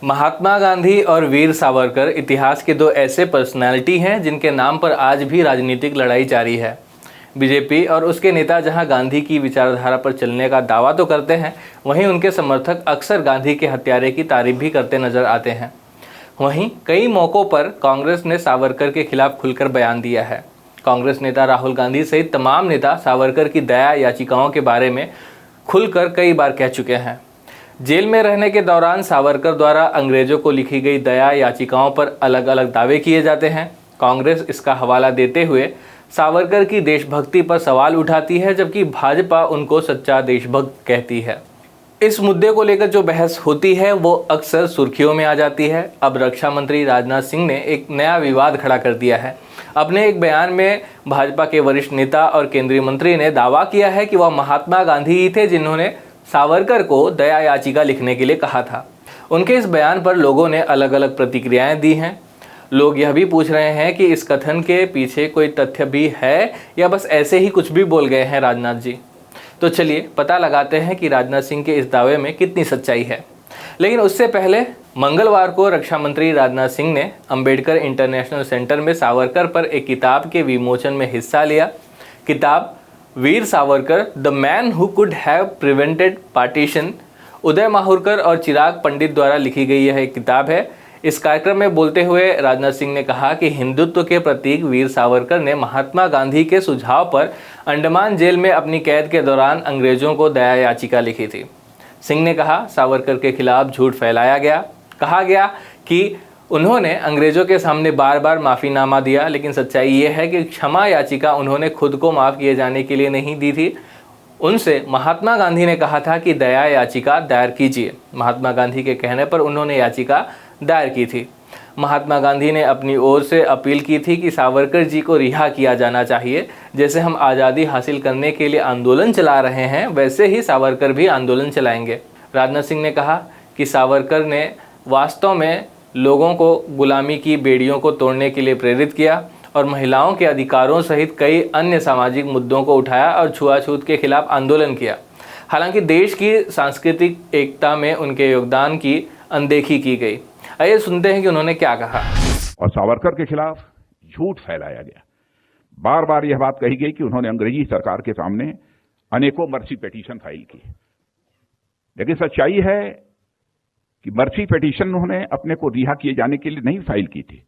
महात्मा गांधी और वीर सावरकर इतिहास के दो ऐसे पर्सनैलिटी हैं जिनके नाम पर आज भी राजनीतिक लड़ाई जारी है। बीजेपी और उसके नेता जहां गांधी की विचारधारा पर चलने का दावा तो करते हैं, वहीं उनके समर्थक अक्सर गांधी के हत्यारे की तारीफ भी करते नजर आते हैं। वहीं कई मौक़ों पर कांग्रेस ने सावरकर के खिलाफ खुलकर बयान दिया है। कांग्रेस नेता राहुल गांधी सहित तमाम नेता सावरकर की दया याचिकाओं के बारे में खुलकर कई बार कह चुके हैं। जेल में रहने के दौरान सावरकर द्वारा अंग्रेजों को लिखी गई दया याचिकाओं पर अलग अलग दावे किए जाते हैं। कांग्रेस इसका हवाला देते हुए सावरकर की देशभक्ति पर सवाल उठाती है, जबकि भाजपा उनको सच्चा देशभक्त कहती है। इस मुद्दे को लेकर जो बहस होती है वो अक्सर सुर्खियों में आ जाती है। अब रक्षा मंत्री राजनाथ सिंह ने एक नया विवाद खड़ा कर दिया है। अपने एक बयान में भाजपा के वरिष्ठ नेता और केंद्रीय मंत्री ने दावा किया है कि वह महात्मा गांधी ही थे जिन्होंने सावरकर को दया याचिका लिखने के लिए कहा था। उनके इस बयान पर लोगों ने अलग अलग प्रतिक्रियाएं दी हैं। लोग यह भी पूछ रहे हैं कि इस कथन के पीछे कोई तथ्य भी है या बस ऐसे ही कुछ भी बोल गए हैं राजनाथ जी। तो चलिए पता लगाते हैं कि राजनाथ सिंह के इस दावे में कितनी सच्चाई है। लेकिन उससे पहले मंगलवार को रक्षा मंत्री राजनाथ सिंह ने अंबेडकर इंटरनेशनल सेंटर में सावरकर पर एक किताब के विमोचन में हिस्सा लिया। किताब Veer Savarkar, the man who could have prevented partition, Uday Mahurkar और चिराग पंडित द्वारा लिखी गई यह एक किताब है। इस कार्यक्रम में बोलते हुए राजनाथ सिंह ने कहा कि हिंदुत्व के प्रतीक वीर सावरकर ने महात्मा गांधी के सुझाव पर अंडमान जेल में अपनी कैद के दौरान अंग्रेजों को दया याचिका लिखी थी। सिंह ने कहा, सावरकर के खिलाफ झूठ फैलाया गया। कहा गया कि उन्होंने अंग्रेजों के सामने बार बार माफ़ीनामा दिया, लेकिन सच्चाई ये है कि क्षमा याचिका उन्होंने खुद को माफ़ किए जाने के लिए नहीं दी थी। उनसे महात्मा गांधी ने कहा था कि दया याचिका दायर कीजिए। महात्मा गांधी के कहने पर उन्होंने याचिका दायर की थी। महात्मा गांधी ने अपनी ओर से अपील की थी कि सावरकर जी को रिहा किया जाना चाहिए। जैसे हम आज़ादी हासिल करने के लिए आंदोलन चला रहे हैं, वैसे ही सावरकर भी आंदोलन चलाएंगे। राजनाथ सिंह ने कहा कि सावरकर ने वास्तव में लोगों को गुलामी की बेड़ियों को तोड़ने के लिए प्रेरित किया और महिलाओं के अधिकारों सहित कई अन्य सामाजिक मुद्दों को उठाया और छुआछूत के खिलाफ आंदोलन किया। हालांकि देश की सांस्कृतिक एकता में उनके योगदान की अनदेखी की गई। आइए सुनते हैं कि उन्होंने क्या कहा। और सावरकर के खिलाफ झूठ फैलाया गया। बार बार यह बात कही गई कि उन्होंने अंग्रेजी सरकार के सामने अनेकों मर्सी पिटीशन फाइल की, लेकिन सच्चाई है कि मर्सी पिटीशन उन्होंने अपने को रिहा किए जाने के लिए नहीं फाइल की थी।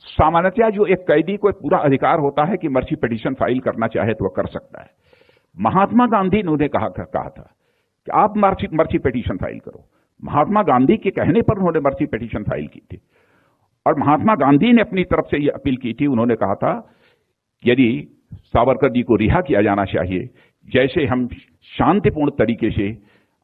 सामान्यतः जो एक कैदी को पूरा अधिकार होता है कि मर्सी पिटीशन फाइल करना चाहे तो वह कर सकता है। महात्मा गांधी ने उन्हें कहा था कि आप मर्सी पिटीशन फाइल करो। महात्मा गांधी के कहने पर उन्होंने मर्सी पिटीशन फाइल की थी और महात्मा गांधी ने अपनी तरफ से यह अपील की थी। उन्होंने कहा था यदि सावरकर जी को रिहा किया जाना चाहिए, जैसे हम शांतिपूर्ण तरीके से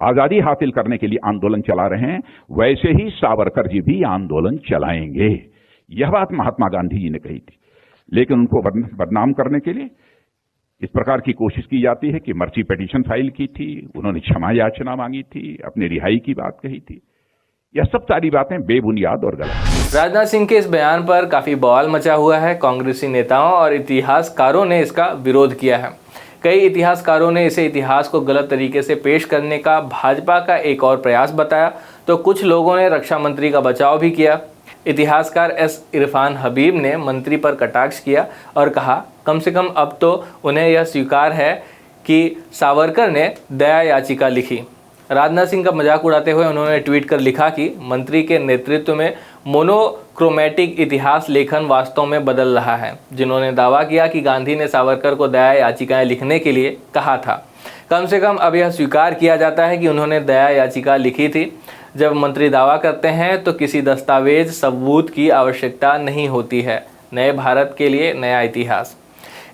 आजादी हासिल करने के लिए आंदोलन चला रहे हैं, वैसे ही सावरकर जी भी आंदोलन चलाएंगे। यह बात महात्मा गांधी जी ने कही थी। लेकिन उनको बदनाम करने के लिए इस प्रकार की कोशिश की जाती है कि मर्सी पिटीशन फाइल की थी, उन्होंने क्षमा याचना मांगी थी, अपनी रिहाई की बात कही थी। यह सब सारी बातें बेबुनियाद और गलत। राजनाथ सिंह के इस बयान पर काफी बवाल मचा हुआ है। कांग्रेसी नेताओं और इतिहासकारों ने इसका विरोध किया है। कई इतिहासकारों ने इसे इतिहास को गलत तरीके से पेश करने का भाजपा का एक और प्रयास बताया, तो कुछ लोगों ने रक्षा मंत्री का बचाव भी किया। इतिहासकार एस इरफान हबीब ने मंत्री पर कटाक्ष किया और कहा, कम से कम अब तो उन्हें यह स्वीकार है कि सावरकर ने दया याचिका लिखी। राजनाथ सिंह का मजाक उड़ाते हुए उन्होंने ट्वीट कर लिखा कि मंत्री के नेतृत्व में मोनोक्रोमैटिक इतिहास लेखन वास्तव में बदल रहा है। जिन्होंने दावा किया कि गांधी ने सावरकर को दया याचिकाएं लिखने के लिए कहा था, कम से कम अब यह स्वीकार किया जाता है कि उन्होंने दया याचिका लिखी थी। जब मंत्री दावा करते हैं तो किसी दस्तावेज सबूत की आवश्यकता नहीं होती है। नए भारत के लिए नया इतिहास।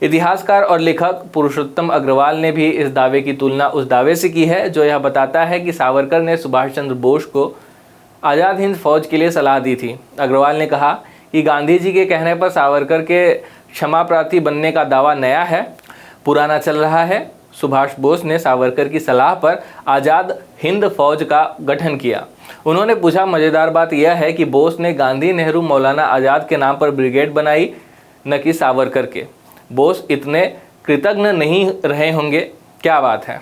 इतिहासकार और लेखक पुरुषोत्तम अग्रवाल ने भी इस दावे की तुलना उस दावे से की है जो यह बताता है कि सावरकर ने सुभाष चंद्र बोस को आज़ाद हिंद फौज के लिए सलाह दी थी। अग्रवाल ने कहा कि गांधी जी के कहने पर सावरकर के क्षमा प्रार्थी बनने का दावा नया है, पुराना चल रहा है। सुभाष बोस ने सावरकर की सलाह पर आज़ाद हिंद फौज का गठन किया। उन्होंने पूछा, मज़ेदार बात यह है कि बोस ने गांधी, नेहरू, मौलाना आज़ाद के नाम पर ब्रिगेड बनाई, न कि सावरकर के। बोस इतने कृतज्ञ नहीं रहे होंगे, क्या बात है।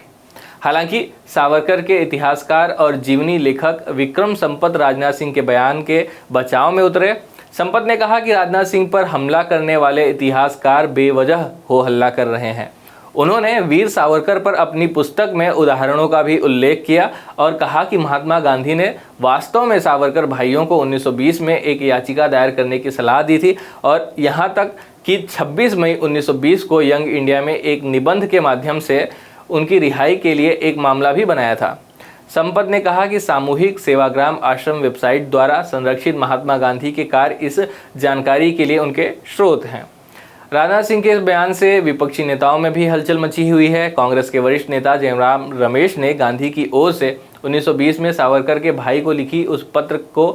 हालांकि सावरकर के इतिहासकार और जीवनी लेखक विक्रम संपत राजनाथ सिंह के बयान के बचाव में उतरे। संपत ने कहा कि राजनाथ सिंह पर हमला करने वाले इतिहासकार बेवजह हो हल्ला कर रहे हैं। उन्होंने वीर सावरकर पर अपनी पुस्तक में उदाहरणों का भी उल्लेख किया और कहा कि महात्मा गांधी ने वास्तव में सावरकर भाइयों को 1920 में एक याचिका दायर करने की सलाह दी थी और यहाँ तक कि 26 मई 1920 को यंग इंडिया में एक निबंध के माध्यम से उनकी रिहाई के लिए एक मामला भी बनाया था। संपत ने कहा कि सामूहिक सेवाग्राम आश्रम वेबसाइट द्वारा संरक्षित महात्मा गांधी के कार्य इस जानकारी के लिए उनके स्रोत हैं। राजनाथ सिंह के इस बयान से विपक्षी नेताओं में भी हलचल मची हुई है। कांग्रेस के वरिष्ठ नेता जयराम रमेश ने गांधी की ओर से 1920 में सावरकर के भाई को लिखी उस पत्र को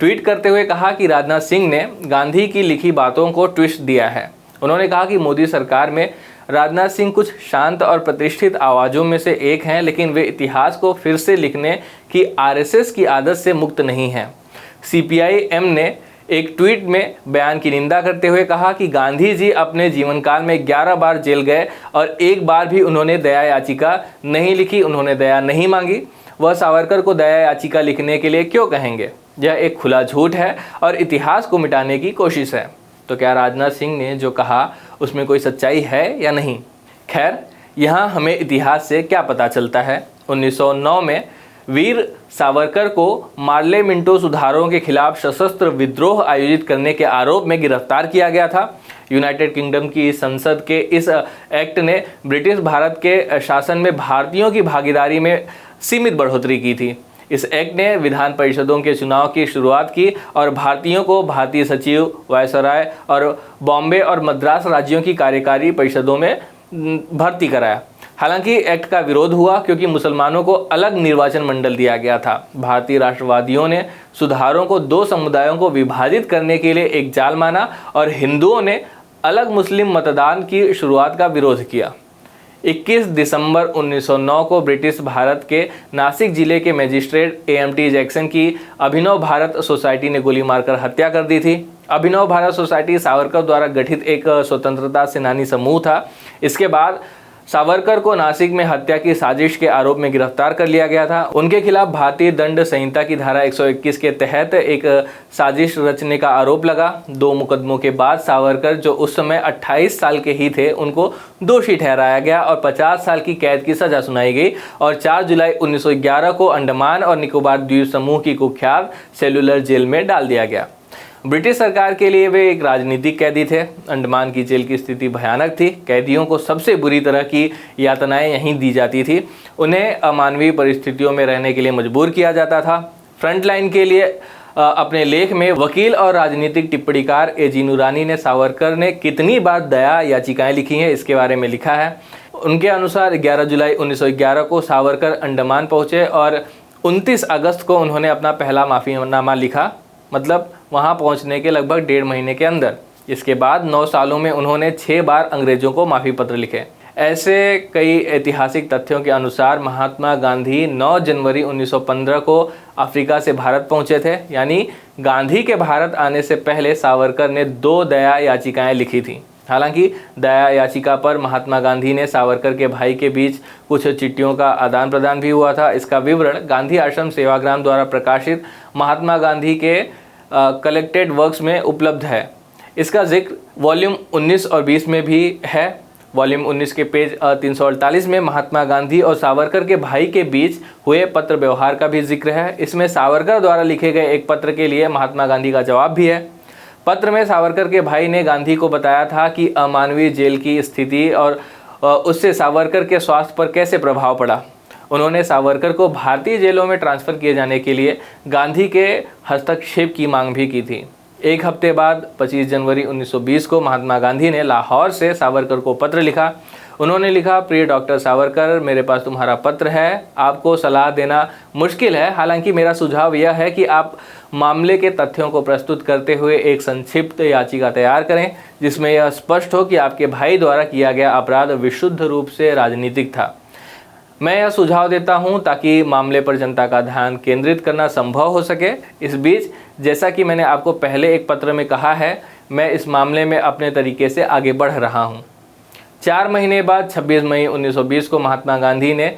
ट्वीट करते हुए कहा कि राजनाथ सिंह ने गांधी की लिखी बातों को ट्विस्ट दिया है। उन्होंने कहा कि मोदी सरकार में राजनाथ सिंह कुछ शांत और प्रतिष्ठित आवाज़ों में से एक हैं, लेकिन वे इतिहास को फिर से लिखने की आरएसएस की आदत से मुक्त नहीं हैं। सीपीआई-एम ने एक ट्वीट में बयान की निंदा करते हुए कहा कि गांधी जी अपने जीवन काल में 11 बार जेल गए और एक बार भी उन्होंने दया याचिका नहीं लिखी, उन्होंने दया नहीं मांगी। वह सावरकर को दया याचिका लिखने के लिए क्यों कहेंगे? यह एक खुला झूठ है और इतिहास को मिटाने की कोशिश है। तो क्या राजनाथ सिंह ने जो कहा उसमें कोई सच्चाई है या नहीं? खैर, यहाँ हमें इतिहास से क्या पता चलता है? 1909 में वीर सावरकर को मार्ले मिंटो सुधारों के खिलाफ सशस्त्र विद्रोह आयोजित करने के आरोप में गिरफ्तार किया गया था। यूनाइटेड किंगडम की संसद के इस एक्ट ने ब्रिटिश भारत के शासन में भारतीयों की भागीदारी में सीमित बढ़ोतरी की थी। इस एक्ट ने विधान परिषदों के चुनाव की शुरुआत की और भारतीयों को भारतीय सचिव, वायसराय और बॉम्बे और मद्रास राज्यों की कार्यकारी परिषदों में भर्ती कराया। हालांकि एक्ट का विरोध हुआ क्योंकि मुसलमानों को अलग निर्वाचन मंडल दिया गया था। भारतीय राष्ट्रवादियों ने सुधारों को दो समुदायों को विभाजित करने के लिए एक जाल माना और हिंदुओं ने अलग मुस्लिम मतदान की शुरुआत का विरोध किया। 21 दिसंबर 1909 को ब्रिटिश भारत के नासिक जिले के मजिस्ट्रेट एएमटी जैक्सन की अभिनव भारत सोसाइटी ने गोली मारकर हत्या कर दी थी। अभिनव भारत सोसाइटी सावरकर द्वारा गठित एक स्वतंत्रता सेनानी समूह था। इसके बाद सावरकर को नासिक में हत्या की साजिश के आरोप में गिरफ्तार कर लिया गया था। उनके खिलाफ भारतीय दंड संहिता की धारा 121 के तहत एक साजिश रचने का आरोप लगा। 2 मुकदमों के बाद सावरकर, जो उस समय 28 साल के ही थे, उनको दोषी ठहराया गया और 50 साल की कैद की सजा सुनाई गई और 4 जुलाई 1911 को अंडमान और निकोबार द्वीप समूह की कुख्यात सेलुलर जेल में डाल दिया गया। ब्रिटिश सरकार के लिए वे एक राजनीतिक कैदी थे। अंडमान की जेल की स्थिति भयानक थी। कैदियों को सबसे बुरी तरह की यातनाएं यहीं दी जाती थी। उन्हें अमानवीय परिस्थितियों में रहने के लिए मजबूर किया जाता था। फ्रंटलाइन के लिए अपने लेख में वकील और राजनीतिक टिप्पणीकार एजी नूरानी ने सावरकर ने कितनी बार दया याचिकाएं लिखी हैं, इसके बारे में लिखा है। उनके अनुसार 11 जुलाई 1911 को सावरकर अंडमान पहुँचे और 29 अगस्त को उन्होंने अपना पहला माफ़ीनामा लिखा, मतलब वहां पहुंचने के लगभग 1.5 महीने के अंदर। इसके बाद 9 सालों में उन्होंने 6 बार अंग्रेजों को माफ़ी पत्र लिखे। ऐसे कई ऐतिहासिक तथ्यों के अनुसार महात्मा गांधी 9 जनवरी 1915 को अफ्रीका से भारत पहुंचे थे। यानी गांधी के भारत आने से पहले सावरकर ने 2 दया याचिकाएं लिखी थी। हालांकि दया याचिका पर महात्मा गांधी ने सावरकर के भाई के बीच कुछ चिट्ठियों का आदान प्रदान भी हुआ था। इसका विवरण गांधी आश्रम सेवाग्राम द्वारा प्रकाशित महात्मा गांधी के कलेक्टेड वर्क्स में उपलब्ध है। इसका जिक्र वॉल्यूम 19 और 20 में भी है। वॉल्यूम 19 के पेज 348 में महात्मा गांधी और सावरकर के भाई के बीच हुए पत्र व्यवहार का भी जिक्र है। इसमें सावरकर द्वारा लिखे गए एक पत्र के लिए महात्मा गांधी का जवाब भी है। पत्र में सावरकर के भाई ने गांधी को बताया था कि अमानवीय जेल की स्थिति और उससे सावरकर के स्वास्थ्य पर कैसे प्रभाव पड़ा। उन्होंने सावरकर को भारतीय जेलों में ट्रांसफ़र किए जाने के लिए गांधी के हस्तक्षेप की मांग भी की थी। एक हफ्ते बाद 25 जनवरी 1920 को महात्मा गांधी ने लाहौर से सावरकर को पत्र लिखा। उन्होंने लिखा, प्रिय डॉक्टर सावरकर, मेरे पास तुम्हारा पत्र है। आपको सलाह देना मुश्किल है, हालांकि मेरा सुझाव यह है कि आप मामले के तथ्यों को प्रस्तुत करते हुए एक संक्षिप्त याचिका तैयार करें जिसमें यह स्पष्ट हो कि आपके भाई द्वारा किया गया अपराध विशुद्ध रूप से राजनीतिक था। मैं यह सुझाव देता हूं ताकि मामले पर जनता का ध्यान केंद्रित करना संभव हो सके। इस बीच, जैसा कि मैंने आपको पहले एक पत्र में कहा है, मैं इस मामले में अपने तरीके से आगे बढ़ रहा हूं। 4 महीने बाद 26 मई 1920 को महात्मा गांधी ने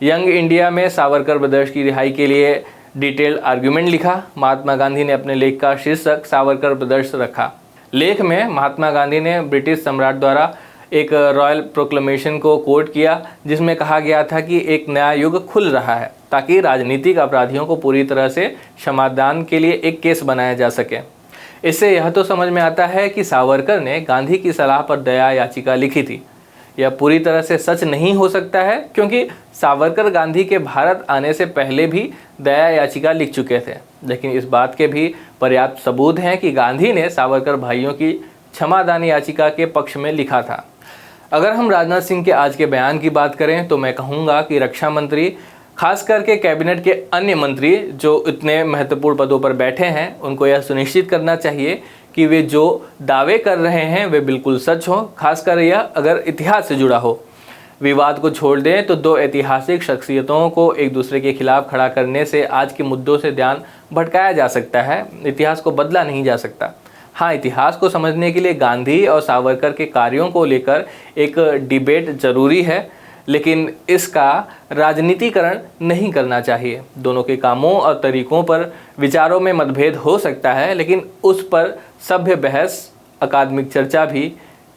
यंग इंडिया में सावरकर ब्रदर्स की रिहाई के लिए डिटेल्ड आर्ग्यूमेंट लिखा। महात्मा गांधी ने अपने लेख का शीर्षक सावरकर ब्रदर्स रखा। लेख में महात्मा गांधी ने ब्रिटिश सम्राट द्वारा एक रॉयल प्रोक्लेमेशन को कोट किया, जिसमें कहा गया था कि एक नया युग खुल रहा है ताकि राजनीतिक अपराधियों को पूरी तरह से क्षमादान के लिए एक केस बनाया जा सके। इससे यह तो समझ में आता है कि सावरकर ने गांधी की सलाह पर दया याचिका लिखी थी। यह पूरी तरह से सच नहीं हो सकता है, क्योंकि सावरकर गांधी के भारत आने से पहले भी दया याचिका लिख चुके थे। लेकिन इस बात के भी पर्याप्त सबूत हैं कि गांधी ने सावरकर भाइयों की क्षमादान याचिका के पक्ष में लिखा था। अगर हम राजनाथ सिंह के आज के बयान की बात करें तो मैं कहूँगा कि रक्षा मंत्री, खास करके कैबिनेट के अन्य मंत्री जो इतने महत्वपूर्ण पदों पर बैठे हैं, उनको यह सुनिश्चित करना चाहिए कि वे जो दावे कर रहे हैं वे बिल्कुल सच हो, खासकर यह अगर इतिहास से जुड़ा हो। विवाद को छोड़ दें तो दो ऐतिहासिक शख्सियतों को एक दूसरे के खिलाफ खड़ा करने से आज के मुद्दों से ध्यान भटकाया जा सकता है, इतिहास को बदला नहीं जा सकता। हाँ, इतिहास को समझने के लिए गांधी और सावरकर के कार्यों को लेकर एक डिबेट जरूरी है, लेकिन इसका राजनीतिकरण नहीं करना चाहिए। दोनों के कामों और तरीकों पर विचारों में मतभेद हो सकता है, लेकिन उस पर सभ्य बहस, अकादमिक चर्चा भी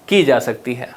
की जा सकती है।